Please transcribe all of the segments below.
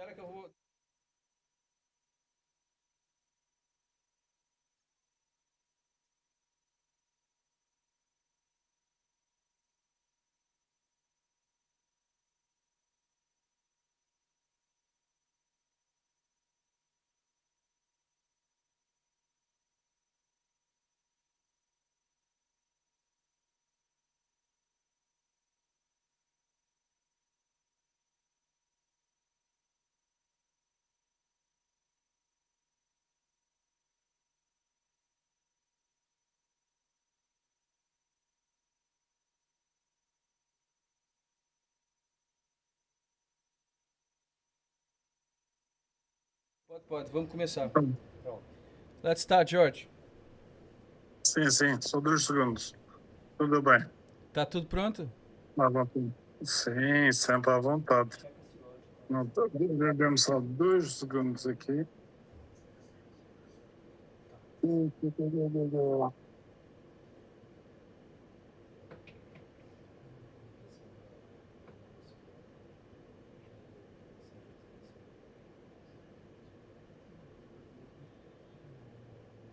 Espera que eu vou. Pode. Vamos começar. Então, Pronto. Let's start, Jorge. sim, só 2 segundos. Tudo bem. Tá tudo pronto? À vontade. Sim, sempre à vontade. Não, dê-me só 2 segundos aqui.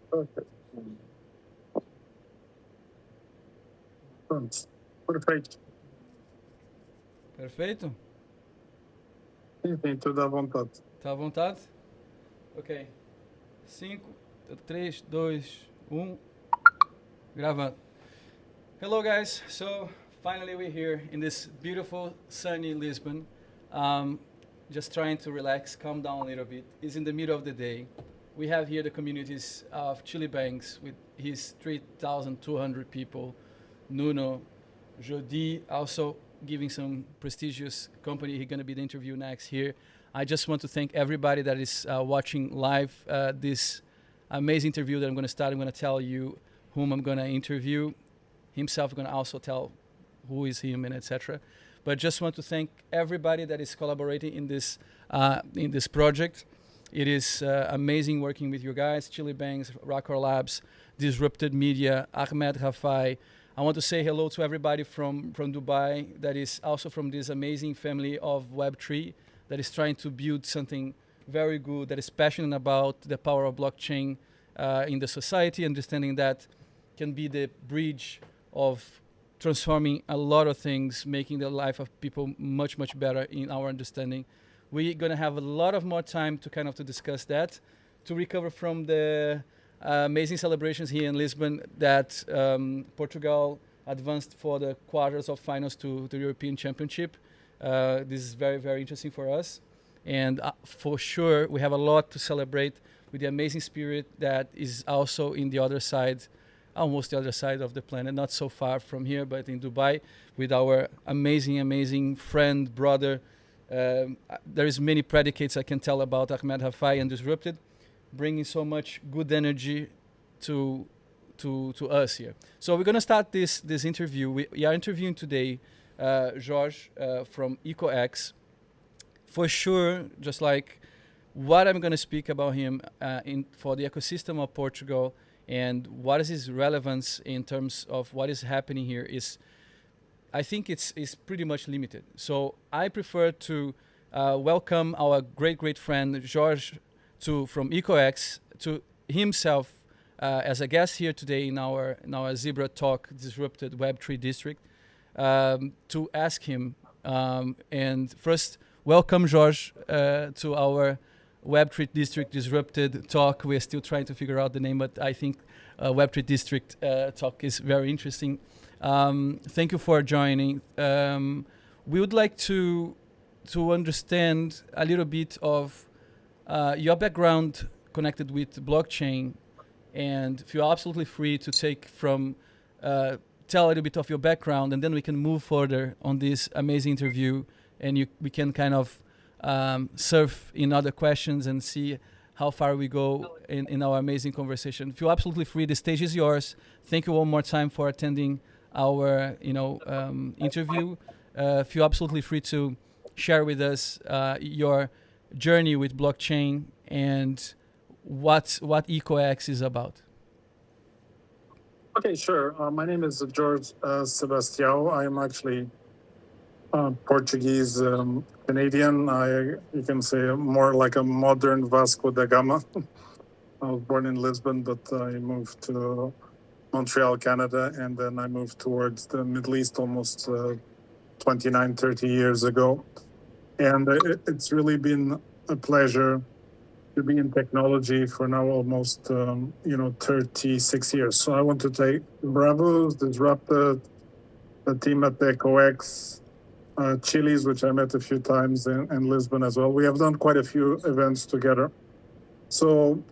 Ok. Pronto. Perfeito. Perfeito? Sim, tudo à vontade. Tá à vontade? Ok. 5, 3, 2, 1. Gravando. Hello, guys. So, finally, we're here in this beautiful, sunny Lisbon. Just trying to relax, calm down a little bit. It's in the middle of the day. We have here the communities of Chile Banks with his 3,200 people. Nuno, Jody, also giving some prestigious company. He's going to be the interview next here. I just want to thank everybody that is watching live this amazing interview that I'm going to start. I'm going to tell you whom I'm going to interview. Himself going to also tell who is him and etc. But just want to thank everybody that is collaborating in this project. It is amazing working with you guys, Chili Bangs, Rockor Labs, Disrupted Media, Ahmed Rafai. I want to say hello to everybody from Dubai that is also from this amazing family of Web3 that is trying to build something very good, that is passionate about the power of blockchain in the society, understanding that can be the bridge of transforming a lot of things, making the life of people much, much better in our understanding. We're going to have a lot of more time to kind of to discuss that, to recover from the amazing celebrations here in Lisbon that Portugal advanced for the quarters of finals to the European Championship. This is very, very interesting for us. And for sure, we have a lot to celebrate with the amazing spirit that is also in the other side, almost the other side of the planet, not so far from here, but in Dubai, with our amazing, amazing friend, brother. There is many predicates I can tell about Ahmed Hafai and Disrupted, bringing so much good energy to us here. So we're gonna start this interview. We are interviewing today Jorge from EcoX. For sure, just like what I'm gonna speak about him for the ecosystem of Portugal and what is his relevance in terms of what is happening here is, I think it's pretty much limited. So I prefer to welcome our great friend Jorge from EcoX to himself as a guest here today in our Zebra Talk Disrupted Web3 District to ask him and first welcome Jorge to our Web3 District Disrupted Talk. We're still trying to figure out the name, but I think Web3 District Talk is very interesting. Thank you for joining. We would like to understand a little bit of your background connected with blockchain, and feel absolutely free to take from tell a little bit of your background, and then we can move further on this amazing interview, and we can kind of surf in other questions and see how far we go in our amazing conversation. Feel absolutely free. The stage is yours. Thank you one more time for attending our interview. Feel absolutely free to share with us your journey with blockchain and what EcoX is about. Okay, sure. My name is George Sebastiao. I am actually Portuguese Canadian. You can say more like a modern Vasco da Gama. I was born in Lisbon, but I moved to Montreal, Canada, and then I moved towards the Middle East almost 29, 30 years ago. And it's really been a pleasure to be in technology for now almost 36 years. So I want to take Bravos, Disrupted, the team at EcoX, Chili's, which I met a few times, and Lisbon as well. We have done quite a few events together. So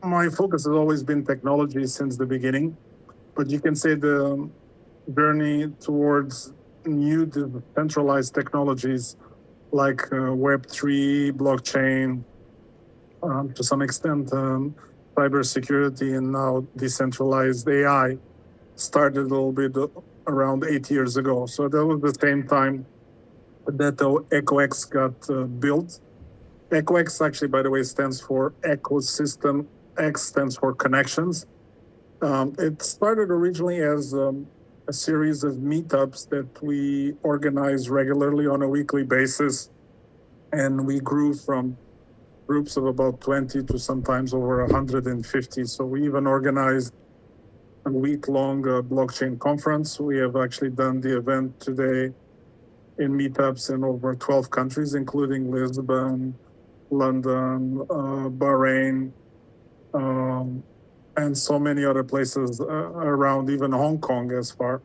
my focus has always been technology since the beginning, but you can say the journey towards new decentralized technologies like Web3, blockchain, to some extent cybersecurity, and now decentralized AI started a little bit around 8 years ago. So that was the same time that the EcoX got built. EcoX actually, by the way, stands for ecosystem. X stands for connections. It started originally as a series of meetups that we organize regularly on a weekly basis. And we grew from groups of about 20 to sometimes over 150. So we even organized a week-long blockchain conference. We have actually done the event today in meetups in over 12 countries, including Lisbon, London, Bahrain, and so many other places around, even Hong Kong as far.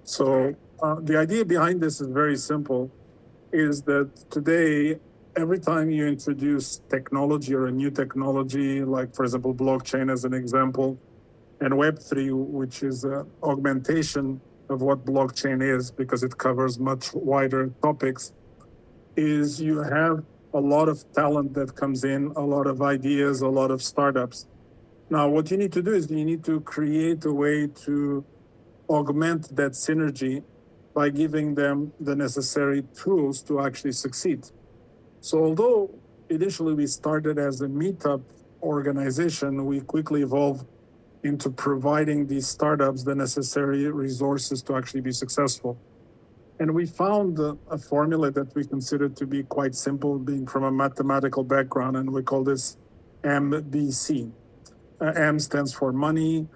So the idea behind this is very simple, is that today, every time you introduce technology or a new technology, like, for example, blockchain as an example, and Web3, which is an augmentation of what blockchain is, because it covers much wider topics, is you have a lot of talent that comes in, a lot of ideas, a lot of startups. Now, what you need to do is you need to create a way to augment that synergy by giving them the necessary tools to actually succeed. So although initially we started as a meetup organization, we quickly evolved into providing these startups the necessary resources to actually be successful. And we found a formula that we considered to be quite simple, being from a mathematical background, and we call this MBC. M stands for money,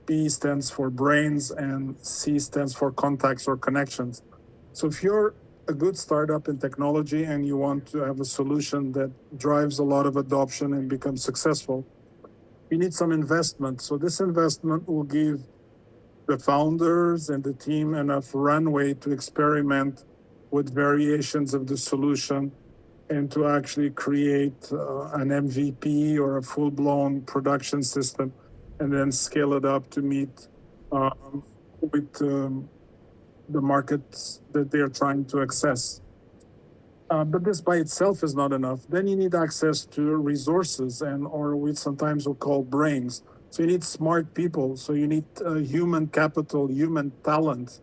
B stands for brains, and C stands for contacts or connections. So if you're a good startup in technology and you want to have a solution that drives a lot of adoption and becomes successful, you need some investment. So this investment will give the founders and the team enough runway to experiment with variations of the solution and to actually create an MVP or a full-blown production system, and then scale it up to meet with the markets that they're trying to access. But this by itself is not enough. Then you need access to resources, or we sometimes will call brains. So you need smart people. So you need human capital, human talent.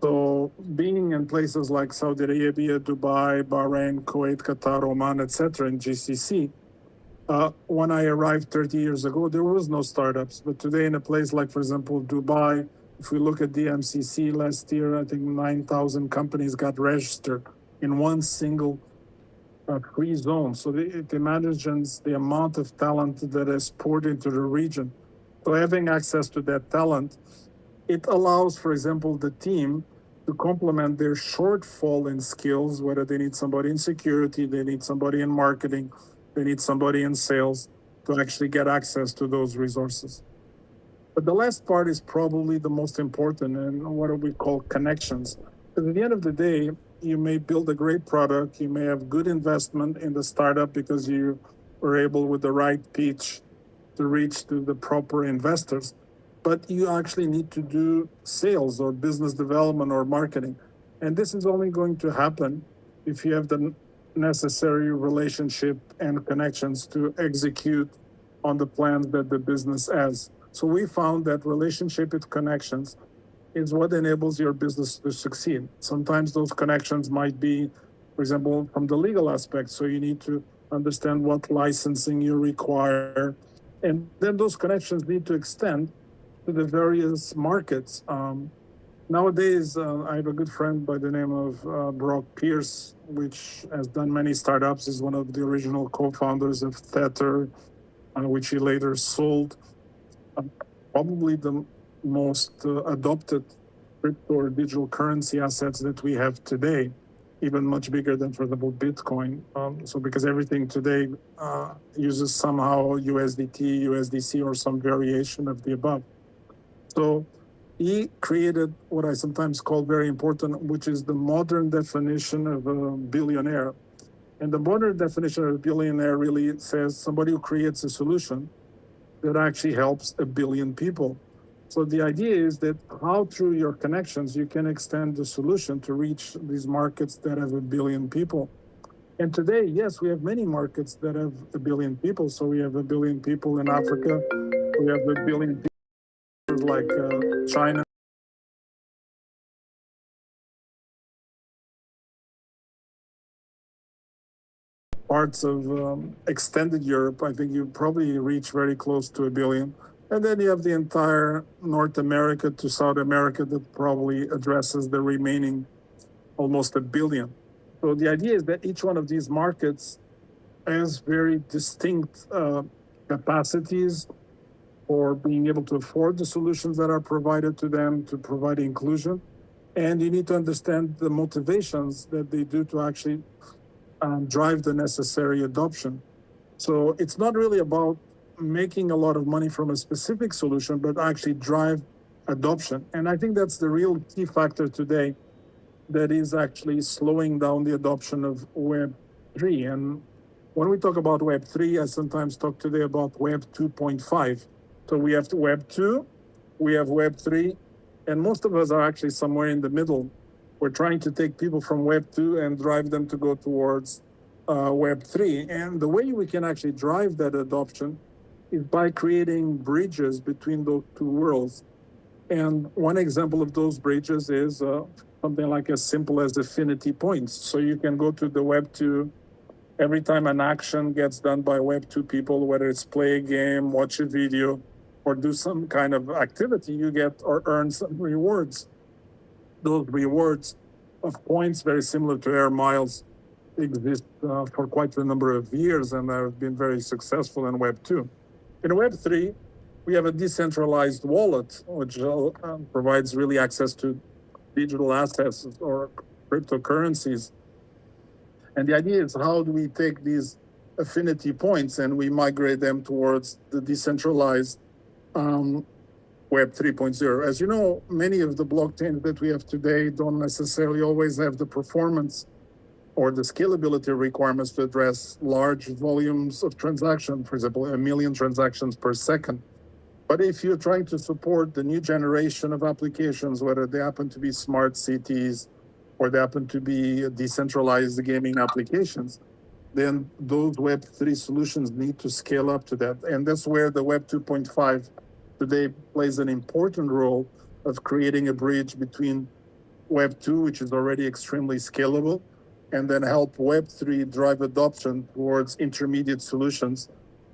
So being in places like Saudi Arabia, Dubai, Bahrain, Kuwait, Qatar, Oman, etc., in GCC, when I arrived 30 years ago, there was no startups. But today in a place like, for example, Dubai, if we look at the MCC last year, I think 9,000 companies got registered in one single free zone. So it imagines the amount of talent that is poured into the region. So having access to that talent, it allows, for example, the team to complement their shortfall in skills, whether they need somebody in security, they need somebody in marketing, they need somebody in sales, to actually get access to those resources. But the last part is probably the most important, and what we call connections. Because at the end of the day, you may build a great product, you may have good investment in the startup because you were able with the right pitch to reach to the proper investors, but you actually need to do sales or business development or marketing. And this is only going to happen if you have the necessary relationship and connections to execute on the plans that the business has. So we found that relationship with connections is what enables your business to succeed. Sometimes those connections might be, for example, from the legal aspect. So you need to understand what licensing you require. And then those connections need to extend to the various markets. Nowadays, I have a good friend by the name of Brock Pierce, which has done many startups. He's one of the original co-founders of Tether, which he later sold. Probably the most adopted crypto or digital currency assets that we have today, even much bigger than, for example, Bitcoin. So because everything today uses somehow USDT, USDC, or some variation of the above. So he created what I sometimes call very important, which is the modern definition of a billionaire. And the modern definition of a billionaire really says somebody who creates a solution that actually helps a billion people. So the idea is that how through your connections you can extend the solution to reach these markets that have a billion people. And today, yes, we have many markets that have a billion people. So we have a billion people in Africa. We have a billion people like China. Parts of extended Europe, I think you probably reach very close to a billion. And then you have the entire North America to South America that probably addresses the remaining almost a billion. So the idea is that each one of these markets has very distinct capacities for being able to afford the solutions that are provided to them, to provide inclusion. And you need to understand the motivations that they do to actually drive the necessary adoption. So it's not really about making a lot of money from a specific solution, but actually drive adoption. And I think that's the real key factor today that is actually slowing down the adoption of Web3. And when we talk about Web3, I sometimes talk today about Web 2.5. So we have Web 2, we have Web 3, and most of us are actually somewhere in the middle. We're trying to take people from Web 2 and drive them to go towards Web 3. And the way we can actually drive that adoption is by creating bridges between those two worlds. And one example of those bridges is something like as simple as affinity points. So you can go to the Web 2. Every time an action gets done by Web 2 people, whether it's play a game, watch a video, or do some kind of activity, you get or earn some rewards. Those rewards of points, very similar to air miles, exist for quite a number of years and have been very successful in Web 2. In Web 3, we have a decentralized wallet, which provides really access to digital assets or cryptocurrencies. And the idea is, how do we take these affinity points and we migrate them towards the decentralized Web 3.0. As you know, many of the blockchains that we have today don't necessarily always have the performance or the scalability requirements to address large volumes of transactions, for example, 1 million transactions per second. But if you're trying to support the new generation of applications, whether they happen to be smart cities or they happen to be decentralized gaming applications, then those Web3 solutions need to scale up to that. And that's where the Web 2.5 today plays an important role of creating a bridge between Web 2, which is already extremely scalable, and then help Web 3 drive adoption towards intermediate solutions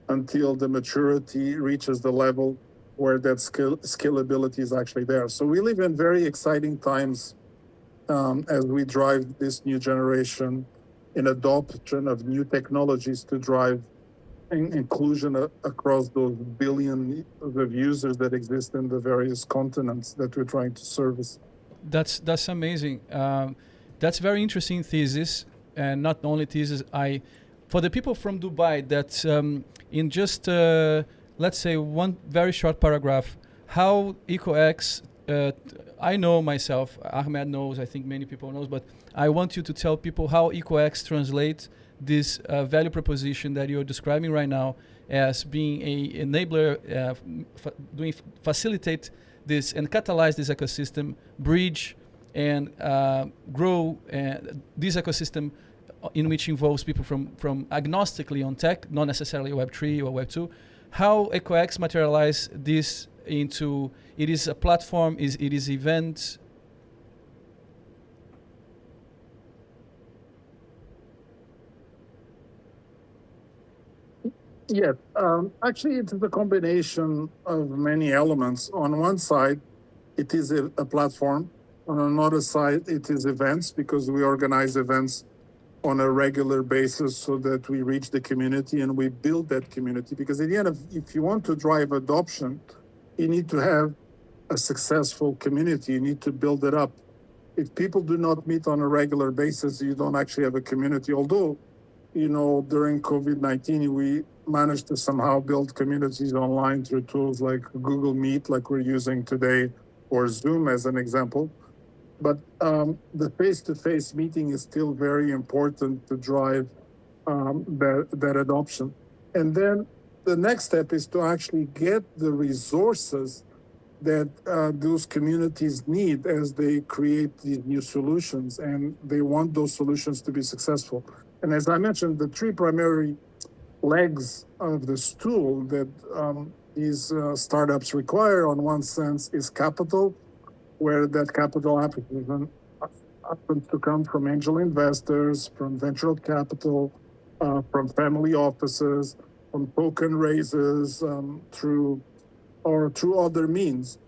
until the maturity reaches the level where that scalability is actually there. So we live in very exciting times as we drive this new generation in adoption of new technologies to drive inclusion across those billions of users that exist in the various continents that we're trying to service. That's amazing. That's very interesting thesis, and not only thesis. For the people from Dubai, that in just let's say one very short paragraph, how EcoX. I know myself. Ahmed knows. I think many people knows, but I want you to tell people how EcoX translates this value proposition that you're describing right now as being an enabler, facilitate this and catalyze this ecosystem, bridge and grow this ecosystem in which involves people from agnostically on tech, not necessarily Web3 or Web2. How EcoX materialize this into, it is a platform, it is event. Yes, actually it is a combination of many elements. On one side, it is a platform. On another side, it is events, because we organize events on a regular basis so that we reach the community and we build that community. Because at the end of, if you want to drive adoption, you need to have a successful community. You need to build it up. If people do not meet on a regular basis, you don't actually have a community. Although, during COVID-19, we managed to somehow build communities online through tools like Google Meet, like we're using today, or Zoom as an example. But the face-to-face meeting is still very important to drive that adoption. And then the next step is to actually get the resources that those communities need as they create these new solutions, and they want those solutions to be successful. And as I mentioned, the three primary legs of the stool that these startups require, on one sense, is capital, where that capital happens to come from angel investors, from venture capital, from family offices, from token raises, through other means.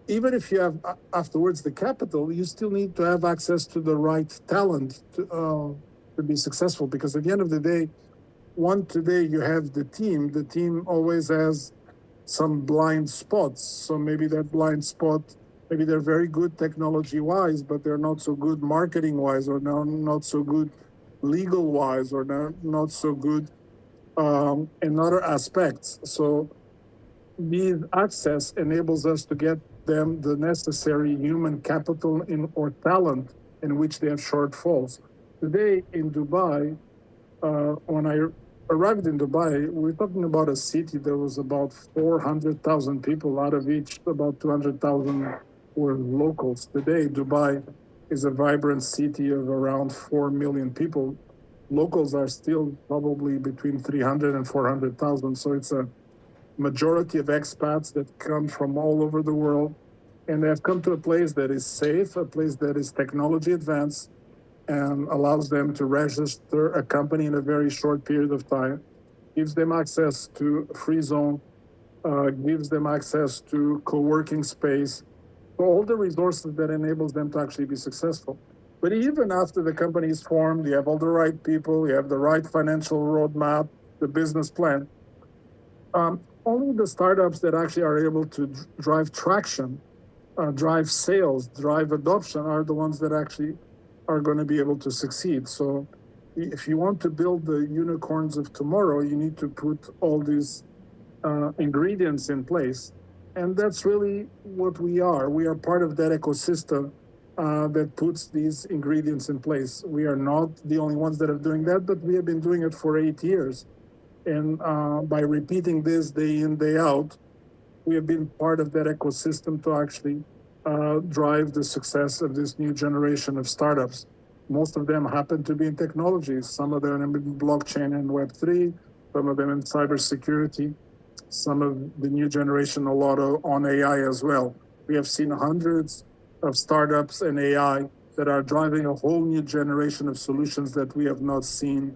Even if you have afterwards the capital, you still need to have access to the right talent to be successful. Because at the end of the day, today you have the team always has some blind spots. So maybe that blind spot, maybe they're very good technology-wise, but they're not so good marketing-wise, or not so good legal-wise, or not so good in other aspects. So these access enables us to get them the necessary human capital or talent in which they have shortfalls. Today in Dubai, when I arrived in Dubai, we're talking about a city that was about 400,000 people, out of which about 200,000 were locals. Today, Dubai is a vibrant city of around 4 million people. Locals are still probably between 300 and 400,000. So it's a majority of expats that come from all over the world. And they have come to a place that is safe, a place that is technology advanced, and allows them to register a company in a very short period of time, gives them access to free zone, gives them access to co-working space, all the resources that enables them to actually be successful. But even after the company is formed, you have all the right people, you have the right financial roadmap, the business plan. Only the startups that actually are able to drive traction, drive sales, drive adoption are the ones that actually are going to be able to succeed. So if you want to build the unicorns of tomorrow, you need to put all these ingredients in place. And that's really what we are. We are part of that ecosystem that puts these ingredients in place. We are not the only ones that are doing that, but we have been doing it for 8 years. And by repeating this day in, day out, we have been part of that ecosystem to actually drive the success of this new generation of startups. Most of them happen to be in technology. Some of them in blockchain and Web3, some of them in cybersecurity, some of the new generation, a lot on AI as well. We have seen hundreds of startups in AI that are driving a whole new generation of solutions that we have not seen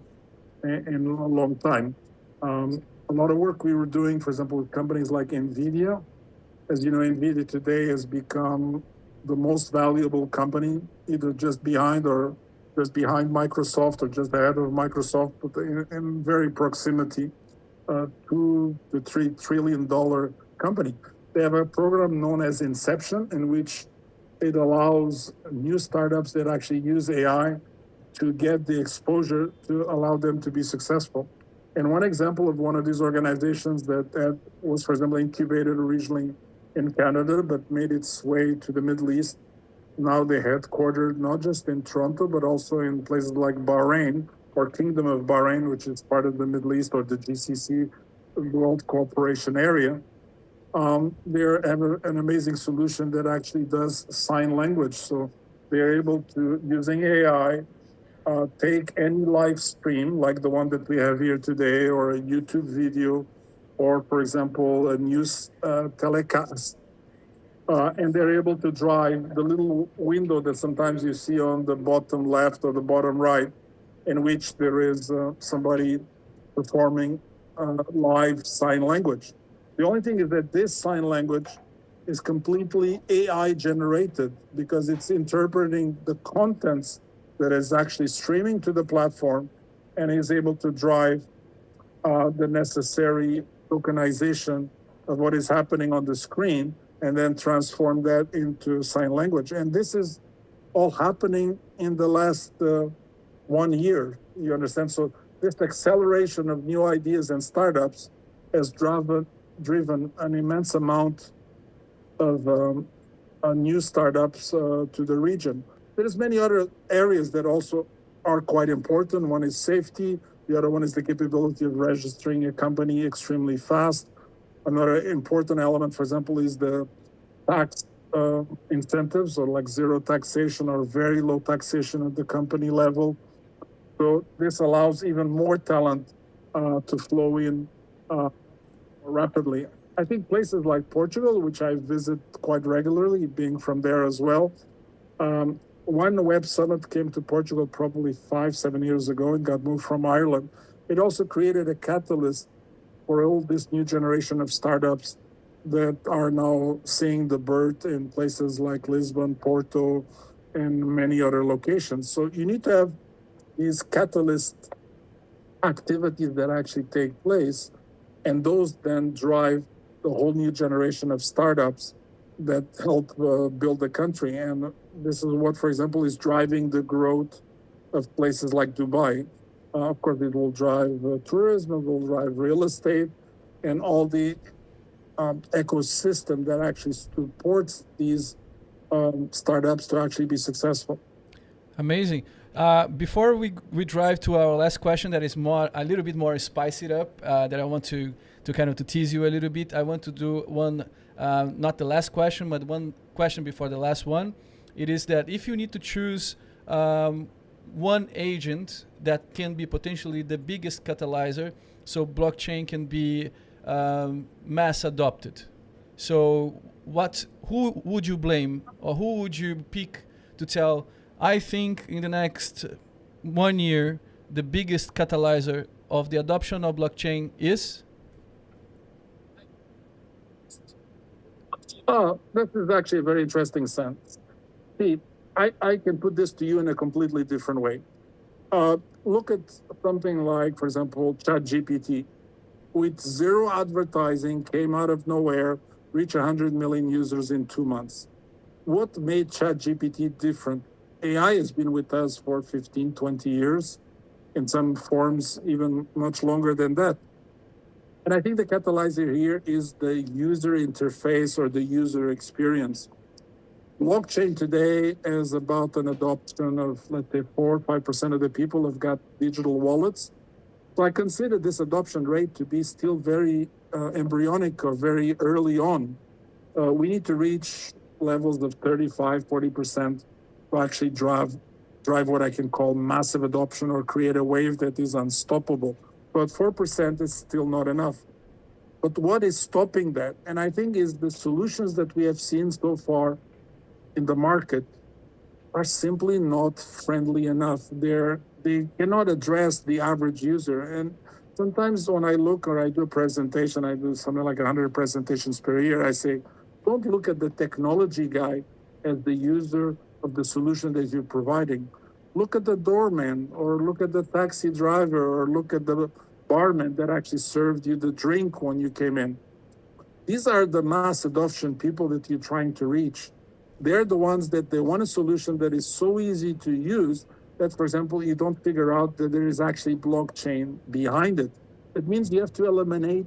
in a long time. A lot of work we were doing, for example, with companies like NVIDIA. As you know, NVIDIA today has become the most valuable company, either just behind Microsoft, or just ahead of Microsoft, but in very proximity to the $3 trillion company. They have a program known as Inception, in which it allows new startups that actually use AI to get the exposure to allow them to be successful. And one example of one of these organizations that was, for example, incubated originally in Canada, but made its way to the Middle East. Now they're headquartered not just in Toronto, but also in places like Bahrain, or Kingdom of Bahrain, which is part of the Middle East, or the GCC, World Cooperation Area. They have an amazing solution that actually does sign language. So they're able to, using AI, take any live stream like the one that we have here today, or a YouTube video, or, for example, a news telecast. And they're able to drive the little window that sometimes you see on the bottom left or the bottom right, in which there is somebody performing live sign language. The only thing is that this sign language is completely AI generated because it's interpreting the contents that is actually streaming to the platform and is able to drive the necessary tokenization of what is happening on the screen and then transform that into sign language. And this is all happening in the last 1 year. You understand? So this acceleration of new ideas and startups has driven an immense amount of new startups to the region. There's many other areas that also are quite important. One is safety. The other one is the capability of registering a company extremely fast. Another important element, for example, is the tax incentives, or like zero taxation or very low taxation at the company level. So this allows even more talent to flow in rapidly. I think places like Portugal, which I visit quite regularly, being from there as well. One Web Summit came to Portugal probably 5-7 years ago and got moved from Ireland. It also created a catalyst for all this new generation of startups that are now seeing the birth in places like Lisbon, Porto, and many other locations. So you need to have these catalyst activities that actually take place, and those then drive the whole new generation of startups that help build the country. And this is what, for example, is driving the growth of places like Dubai. Of course, it will drive tourism, it will drive real estate, and all the ecosystem that actually supports these startups to actually be successful. Amazing. Before we drive to our last question, that is a little bit more spiced up, that I want to kind of to tease you a little bit. I want to do one, not the last question, but one question before the last one. It is that if you need to choose one agent that can be potentially the biggest catalyzer, so blockchain can be mass adopted. So who would you blame, or who would you pick to tell, I think in the next 1 year, the biggest catalyzer of the adoption of blockchain is? This is actually a very interesting sense. See, I can put this to you in a completely different way. Look at something like, for example, ChatGPT. With zero advertising, came out of nowhere, reached 100 million users in 2 months. What made ChatGPT different? AI has been with us for 15, 20 years, in some forms even much longer than that. And I think the catalyzer here is the user interface or the user experience. Blockchain today is about an adoption of, let's say, 4 or 5% of the people have got digital wallets. So I consider this adoption rate to be still very embryonic or very early on. We need to reach levels of 35, 40% to actually drive what I can call massive adoption or create a wave that is unstoppable. But 4% is still not enough. But what is stopping that? And I think is the solutions that we have seen so far in the market are simply not friendly enough. They cannot address the average user. And sometimes when I look or I do a presentation, I do something like 100 presentations per year, I say, don't look at the technology guy as the user of the solution that you're providing. Look at the doorman, or look at the taxi driver, or look at the barman that actually served you the drink when you came in. These are the mass adoption people that you're trying to reach. They're the ones that they want a solution that is so easy to use that, for example, you don't figure out that there is actually blockchain behind it. It means you have to eliminate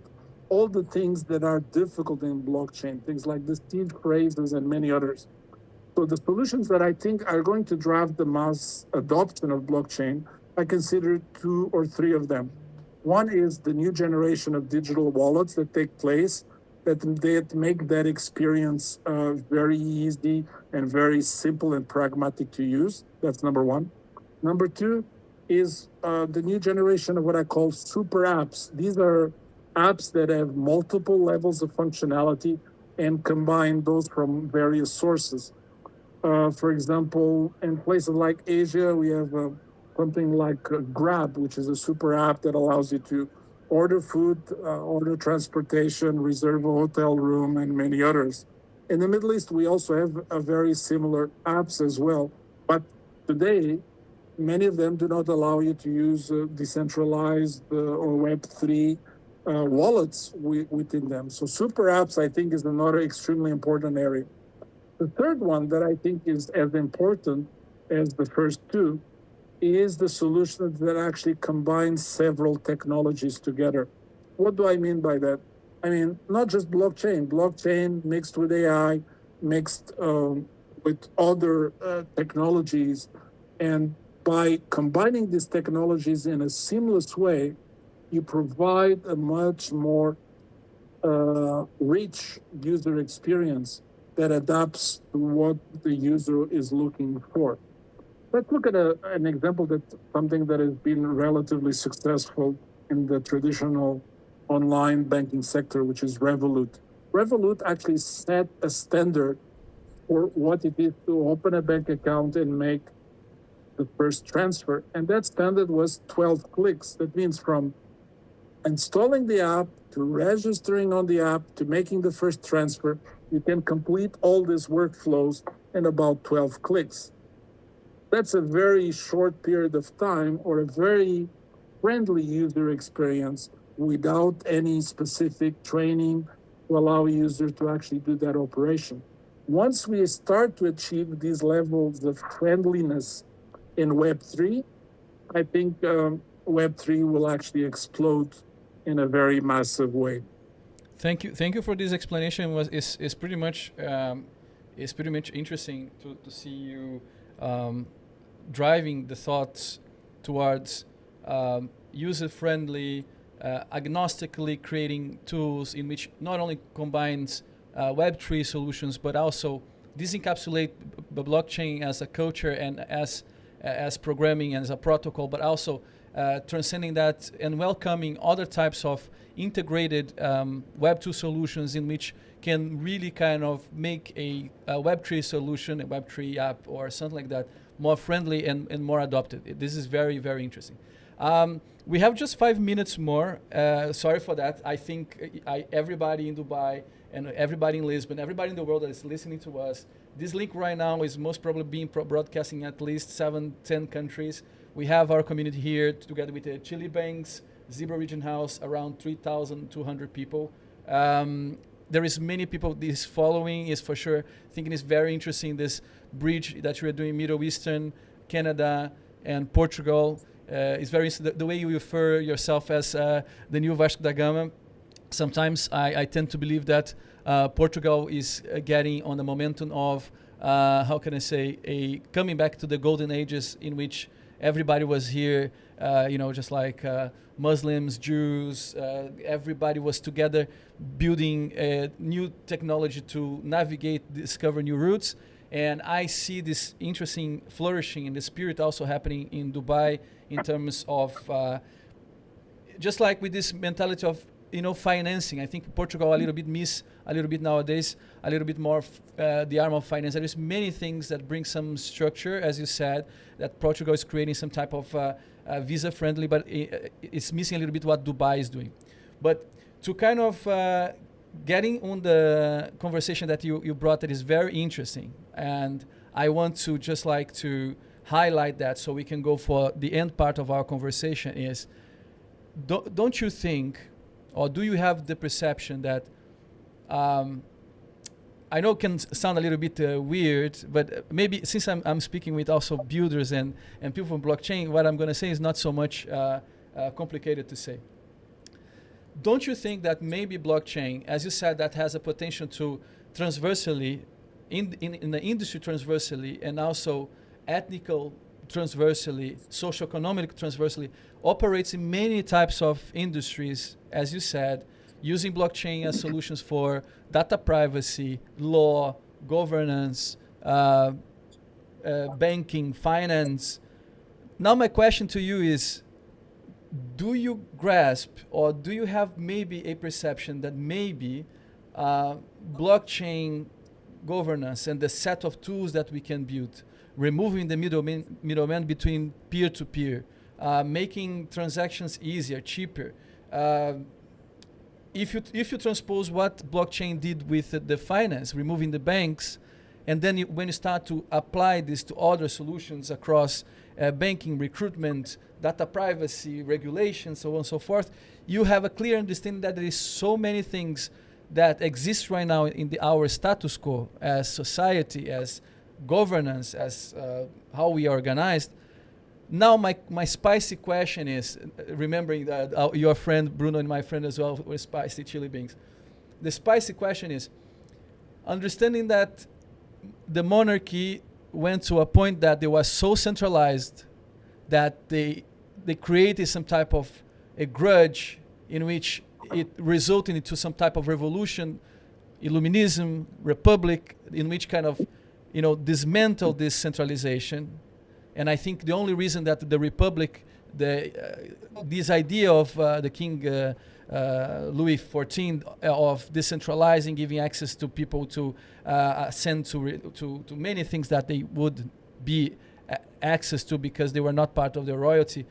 all the things that are difficult in blockchain, things like the seed phrases and many others. So the solutions that I think are going to drive the mass adoption of blockchain, I consider 2 or 3 of them. One is the new generation of digital wallets that take place, that make that experience very easy and very simple and pragmatic to use. That's number one. Number two is the new generation of what I call super apps. These are apps that have multiple levels of functionality and combine those from various sources. For example, in places like Asia, we have something like Grab, which is a super app that allows you to order food, order transportation, reserve a hotel room, and many others. In the Middle East, we also have a very similar apps as well. But today, many of them do not allow you to use decentralized or Web3 wallets within them. So super apps, I think, is another extremely important area. The third one that I think is as important as the first two is the solution that actually combines several technologies together. What do I mean by that? I mean, not just blockchain mixed with AI, mixed with other technologies. And by combining these technologies in a seamless way, you provide a much more rich user experience that adapts to what the user is looking for. Let's look at an example that's something that has been relatively successful in the traditional online banking sector, which is Revolut. Revolut actually set a standard for what it is to open a bank account and make the first transfer. And that standard was 12 clicks. That means from installing the app to registering on the app to making the first transfer, you can complete all these workflows in about 12 clicks. That's a very short period of time or a very friendly user experience without any specific training to allow users to actually do that operation. Once we start to achieve these levels of friendliness in Web3, I think Web3 will actually explode in a very massive way. Thank you for this explanation. Is pretty much interesting to see you driving the thoughts towards user-friendly, agnostically creating tools in which not only combines Web3 solutions, but also disencapsulate the blockchain as a culture and as programming and as a protocol, but also transcending that and welcoming other types of integrated Web2 solutions in which can really kind of make a Web3 solution, a Web3 app or something like that, more friendly and more adopted. This is very, very interesting. We have just 5 minutes more. Sorry for that. I think everybody in Dubai and everybody in Lisbon, everybody in the world that is listening to us, this link right now is most probably being broadcasting in at least 7-10 countries. We have our community here together with the Chile Banks, Zebra Region House, around 3,200 people. There is many people this following is for sure thinking it's very interesting, this bridge that you're doing Middle Eastern, Canada, and Portugal. It's very the way you refer yourself as the new Vasco da Gama. Sometimes I tend to believe that Portugal is getting on the momentum of, how can I say, coming back to the golden ages in which everybody was here, just like Muslims, Jews, everybody was together building new technology to navigate, discover new routes. And I see this interesting flourishing in the spirit also happening in Dubai in terms of, just like with this mentality of, financing. I think Portugal a little bit nowadays, a little bit more the arm of finance. There is many things that bring some structure, as you said, that Portugal is creating some type of visa friendly, but it's missing a little bit what Dubai is doing. But to kind of getting on the conversation that you brought that is very interesting, and I want to just like to highlight that so we can go for the end part of our conversation is, don't you think, or do you have the perception that, I know it can sound a little bit weird, but maybe since I'm speaking with also builders and people from blockchain, what I'm going to say is not so much complicated to say. Don't you think that maybe blockchain, as you said, that has a potential to transversally, in the industry transversally, and also ethnical transversally, socio-economic transversally, operates in many types of industries, as you said, using blockchain as solutions for data privacy, law, governance, banking, finance. Now my question to you is, do you grasp or do you have maybe a perception that maybe blockchain governance and the set of tools that we can build, removing the middleman between peer-to-peer, making transactions easier, cheaper, if you transpose what blockchain did with the finance, removing the banks, and then when you start to apply this to other solutions across banking, recruitment, data privacy, regulation, so on and so forth, you have a clear understanding that there is so many things that exist right now in our status quo as society, as governance, as how we are organized. Now my spicy question is, remembering that your friend Bruno and my friend as well were spicy chili beans. The spicy question is, understanding that the monarchy went to a point that it was so centralized that they created some type of a grudge in which it resulted into some type of revolution, Illuminism, republic, in which kind of, dismantle this centralization. And I think the only reason that the republic, this idea of the King Louis XIV of decentralizing, giving access to people to ascend to many things that they would be access to because they were not part of the royalty.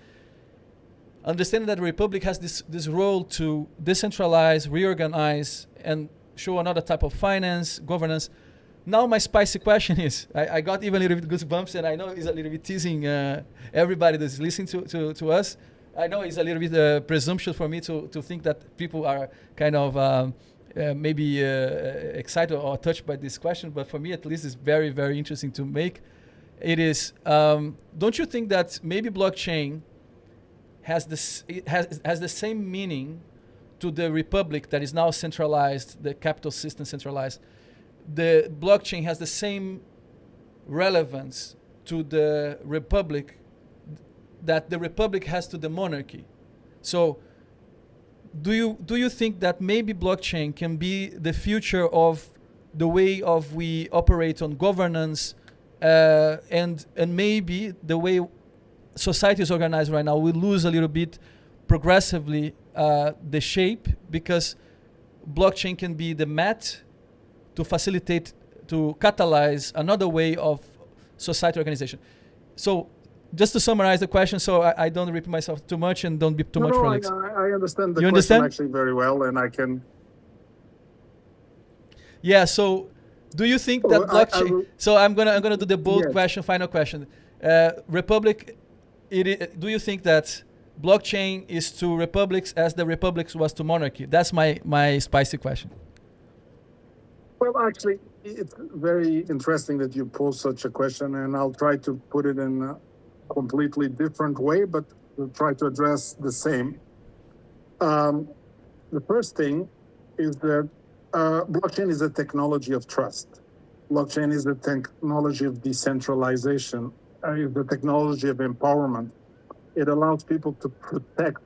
Understanding that the republic has this role to decentralize, reorganize, and show another type of finance, governance. Now my spicy question is, I got even a little bit goosebumps, and I know it's a little bit teasing everybody that's listening to us. I know it's a little bit presumptuous for me to think that people are kind of maybe excited or touched by this question, but for me at least it's very, very interesting to make. It is, don't you think that maybe blockchain has the same meaning to the republic that is now centralized, the capital system centralized? The blockchain has the same relevance to the republic that the republic has to the monarchy. So do you think that maybe blockchain can be the future of the way of we operate on governance, and maybe the way society is organized right now will lose a little bit progressively the shape, because blockchain can be the mat to facilitate, to catalyze another way of society organization. So just to summarize the question, so I don't repeat myself too much and don't be too much prolix. I understand the you question understand? Actually very well, and I can... Yeah, so do you think that blockchain... So I'm gonna do the bold question, final question. Republic, do you think that blockchain is to republics as the republics was to monarchy? That's my spicy question. Well, actually, it's very interesting that you pose such a question, and I'll try to put it in a completely different way, but we'll try to address the same. The first thing is that blockchain is a technology of trust. Blockchain is a technology of decentralization. Is the technology of empowerment. It allows people to protect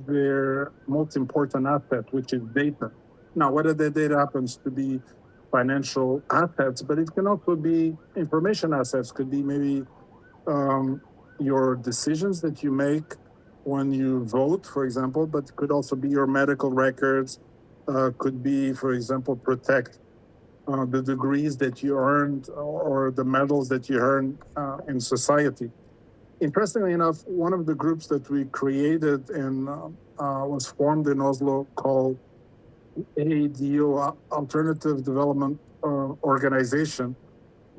their most important asset, which is data. Now, whether the data happens to be financial assets, but it can also be information assets, could be maybe your decisions that you make when you vote, for example, but could also be your medical records, could be, for example, protect the degrees that you earned or the medals that you earned in society. Interestingly enough, one of the groups that we created and was formed in Oslo called ADO, Alternative Development Organization.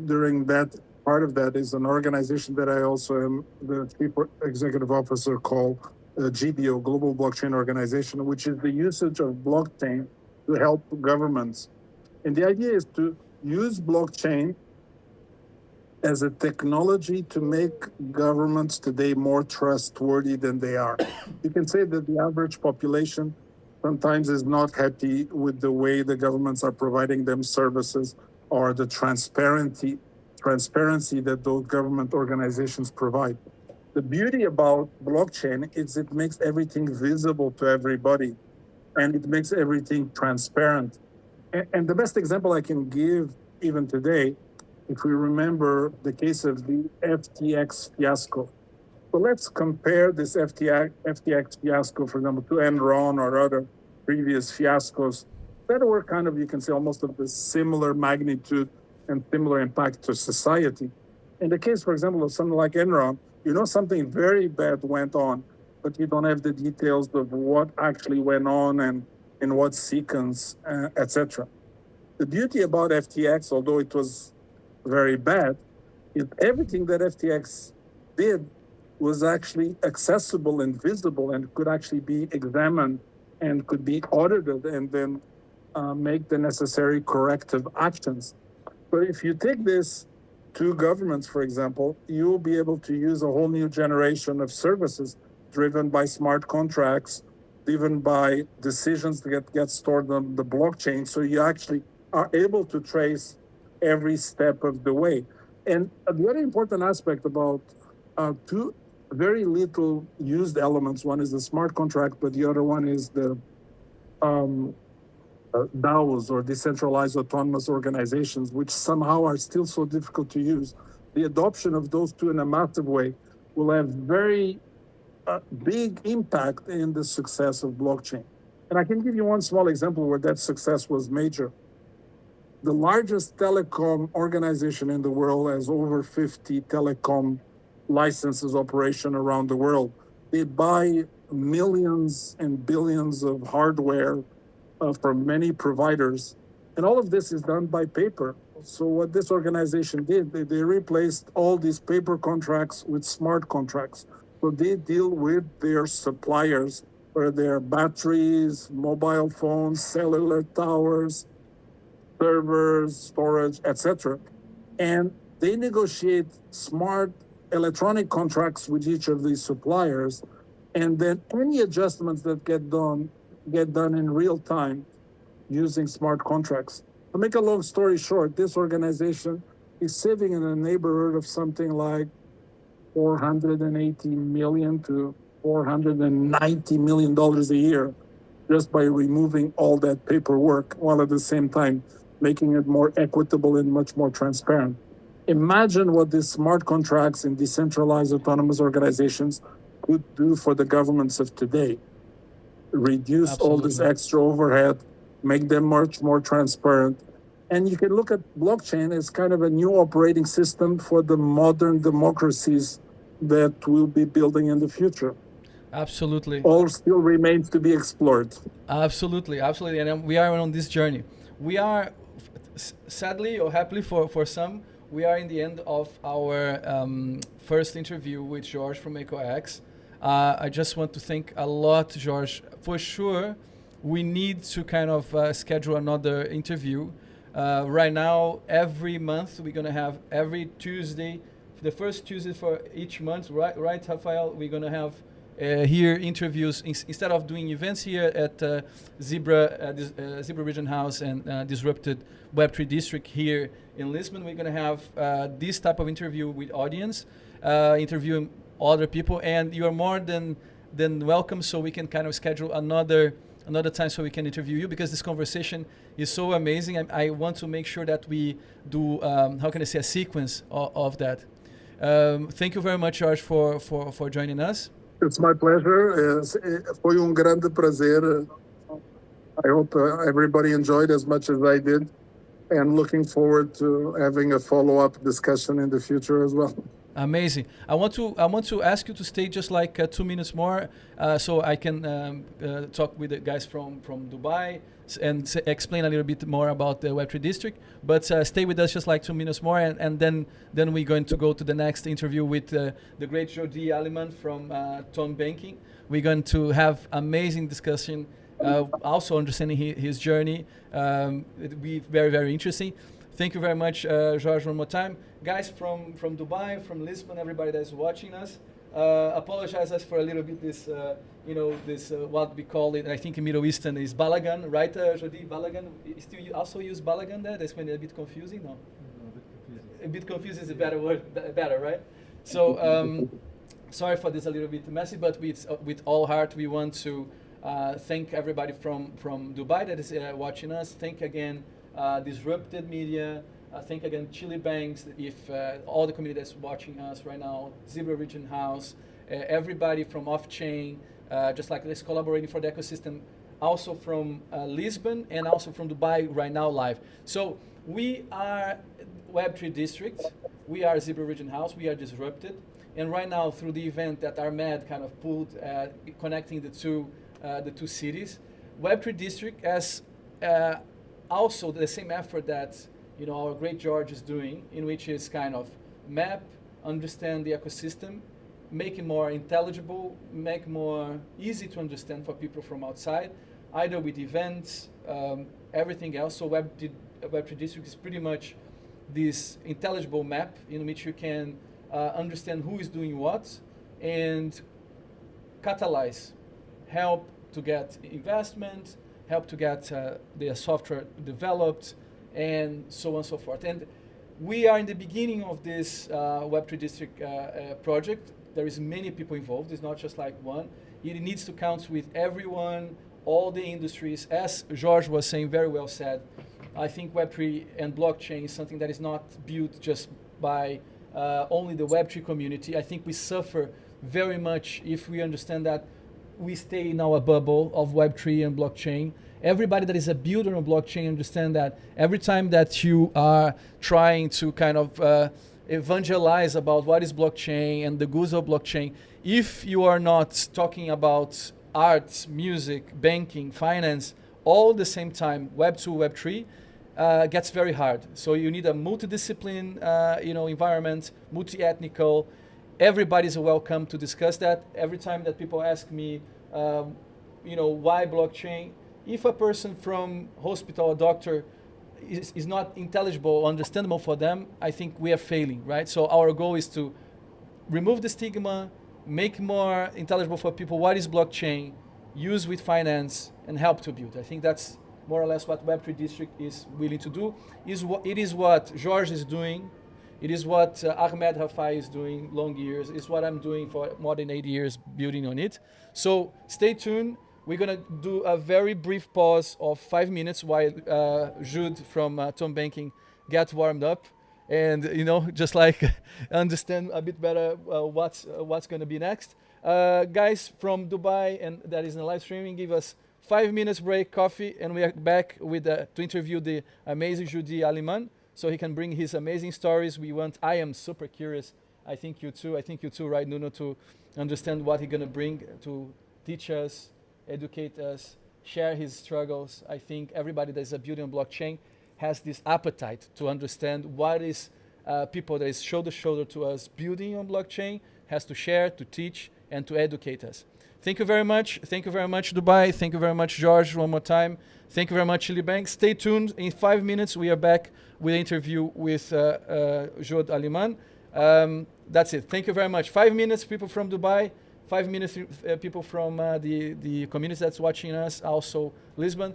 During that, part of that is an organization that I also am the chief executive officer called GBO, Global Blockchain Organization, which is the usage of blockchain to help governments. And the idea is to use blockchain as a technology to make governments today more trustworthy than they are. You can say that the average population sometimes is not happy with the way the governments are providing them services or the transparency that those government organizations provide. The beauty about blockchain is it makes everything visible to everybody, and it makes everything transparent. And the best example I can give even today, if we remember the case of the FTX fiasco. So let's compare this FTX fiasco, for example, to Enron or other previous fiascos that were kind of, you can say, almost of the similar magnitude and similar impact to society. In the case, for example, of something like Enron, you know something very bad went on, but you don't have the details of what actually went on and in what sequence, etc. The beauty about FTX, although it was very bad, everything that FTX did was actually accessible and visible and could actually be examined and could be audited and then make the necessary corrective actions. But if you take this to governments, for example, you'll be able to use a whole new generation of services driven by smart contracts, driven by decisions that get stored on the blockchain. So you actually are able to trace every step of the way. And the other important aspect about two very little used elements, one is the smart contract, but the other one is the DAOs, or decentralized autonomous organizations, which somehow are still so difficult to use. The adoption of those two in a massive way will have very big impact in the success of blockchain. And I can give you one small example where that success was major. The largest telecom organization in the world has over 50 telecom licenses operation around the world. They buy millions and billions of hardware from many providers. And all of this is done by paper. So what this organization did, they replaced all these paper contracts with smart contracts. So they deal with their suppliers, where their batteries, mobile phones, cellular towers, servers, storage, etc. And they negotiate smart electronic contracts with each of these suppliers. And then any adjustments that get done in real time using smart contracts. To make a long story short, this organization is saving in the neighborhood of something like $480 million to $490 million a year just by removing all that paperwork, while at the same time making it more equitable and much more transparent. Imagine what these smart contracts in decentralized autonomous organizations could do for the governments of today. Reduce all this extra overhead, make them much more transparent. And you can look at blockchain as kind of a new operating system for the modern democracies that we'll be building in the future. Absolutely. All still remains to be explored. Absolutely, absolutely. And we are on this journey. We are, sadly or happily for some, we are in the end of our first interview with Jorge from EcoX. I just want to thank a lot, Jorge. For sure, we need to kind of schedule another interview. Right now, every month, we're going to have every Tuesday, the first Tuesday for each month, right, Rafael? We're going to have here interviews, instead of doing events here at Zebra Region House and Disrupted Web3 District here in Lisbon. We're going to have this type of interview with audience, interviewing other people, and you are more than welcome, so we can kind of schedule another time so we can interview you, because this conversation is so amazing. I want to make sure that we do, how can I say, a sequence of that. Thank you very much, Jorge, for joining us. It's my pleasure. Foi grande prazer. I hope everybody enjoyed as much as I did, and looking forward to having a follow-up discussion in the future as well. Amazing. I want to ask you to stay just like 2 minutes more, so I can talk with the guys from Dubai and explain a little bit more about the Web3 district. But stay with us just like 2 minutes more, and then we're going to go to the next interview with the great Jordi Aleman from Tom Banking. We're going to have amazing discussion, also understanding his journey. It'll be very, very interesting. Thank you very much, Jorge, one more time. Guys from Dubai, from Lisbon, everybody that's watching us, apologize us for a little bit this, this what we call it, I think in Middle Eastern is balagan, right, Jordi? Balagan? You still also use balagan there? That's when it's a bit confusing, no? A bit confusing is a better word, better, right? So, sorry for this a little bit messy, but with all heart, we want to thank everybody from Dubai that is watching us. Thank again Disrupted Media. Thank again Chile Banks, if all the community that's watching us right now, Zebra Region House, everybody from off-chain, just like this collaborating for the ecosystem, also from Lisbon and also from Dubai right now live. So we are Web3 District, we are Zebra Region House, we are Disrupted, and right now through the event that Ahmed kind of pulled, connecting the two cities, Web3 District as also the same effort that our great Jorge is doing, in which is kind of map, understand the ecosystem, make it more intelligible, make more easy to understand for people from outside, either with events, everything else. So Web3 District is pretty much this intelligible map in which you can understand who is doing what and catalyze, help to get investment, help to get the software developed, and so on and so forth. And we are in the beginning of this Web3 District project. There is many people involved. It's not just like one. It needs to count with everyone, all the industries. As Jorge was saying, very well said, I think Web3 and blockchain is something that is not built just by only the Web3 community. I think we suffer very much if we understand that we stay in our bubble of Web3 and blockchain. Everybody that is a builder on blockchain understand that every time that you are trying to kind of evangelize about what is blockchain and the goods of blockchain, if you are not talking about arts, music, banking, finance, all at the same time, Web2, Web3, gets very hard. So you need a multidiscipline environment, multi-ethnical. Everybody's welcome to discuss that. Every time that people ask me, why blockchain? If a person from hospital or doctor is not intelligible or understandable for them, I think we are failing, right? So our goal is to remove the stigma, make more intelligible for people what is blockchain, use with finance, and help to build. I think that's more or less what Web3 District is willing to do. It is what Jorge is doing. It is what Ahmed Rafai is doing long years. It's what I'm doing for more than 8 years building on it. So stay tuned. We're going to do a very brief pause of 5 minutes while Jude from Tom Banking gets warmed up and, just like understand a bit better what's going to be next. Guys from Dubai and that is in live streaming, give us 5 minutes break, coffee, and we are back with to interview the amazing Jude Aliman, so he can bring his amazing stories. I am super curious. I think you too, right, Nuno, to understand what he's going to bring to teach us, educate us, share his struggles. I think everybody that is a building on blockchain has this appetite to understand what is people that is shoulder to shoulder to us building on blockchain has to share, to teach, and to educate us. Thank you very much. Thank you very much, Dubai. Thank you very much, Jorge, one more time. Thank you very much, Chili Bank. Stay tuned. In 5 minutes, we are back with an interview with Jude Aliman. That's it. Thank you very much. 5 minutes, people from Dubai. 5 minutes, people from the community that's watching us, also Lisbon.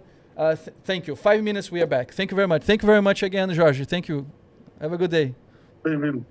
Thank you. 5 minutes, we are back. Thank you very much. Thank you very much again, Jorge. Thank you. Have a good day. Amen.